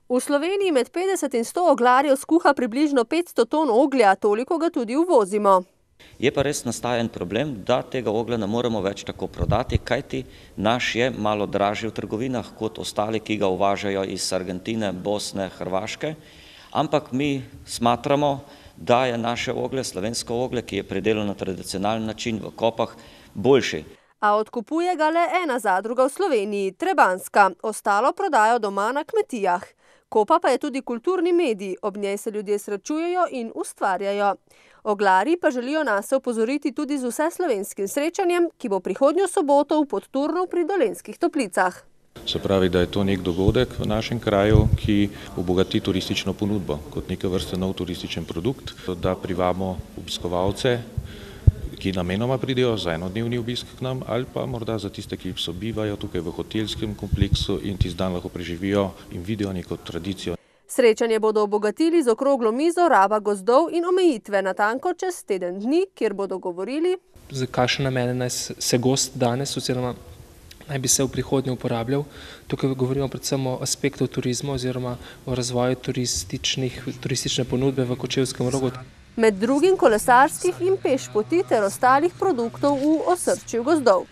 V Sloveniji med 50 in 100 oglarjev skuha približno 500 ton oglja, toliko ga tudi uvozimo. Je pa res nastajen problem, da tega oglja ne moremo več tako prodati, kajti naš je malo dražji v trgovinah kot ostali, ki ga uvažajo iz Argentine, Bosne, Hrvaške. Ampak mi smatramo, da je naše oglje, slovensko oglje, ki je pridelano na tradicionalen način v kopah, boljši. A odkupuje ga le ena zadruga v Sloveniji, Trebanjska. Ostalo prodajo doma na kmetijah. Kopa pa je tudi kulturni medij, ob njej se ljudje srečujejo in ustvarjajo. Oglarji pa želijo nase opozoriti tudi z vseslovenskim srečanjem, ki bo prihodnjo soboto v Podturnu pri Dolenjskih Toplicah. Se pravi, da je to nek dogodek v našem kraju, ki obogati turistično ponudbo kot neke vrste nov turističen produkt, da privabimo obiskovalce, ki namenoma pridejo za enodnevni obisk k nam, ali pa morda za tiste, ki sobivajo tukaj v hotelskem kompleksu in tisti dan lahko preživijo in vidijo neko tradicijo. Srečanje bodo obogatili z okroglo mizo raba gozdov in omejitve, natanko čez teden dni, kjer bodo govorili, za kakšne namene naj se gost danes oziroma naj bi se v prihodnje uporabljal. Tukaj govorimo predvsem o aspektu turizma oziroma o razvoju turistične ponudbe v Kočevskem Rogu. Med drugim kolesarskih in peš poti ter ostalih produktov v osrčju gozdov.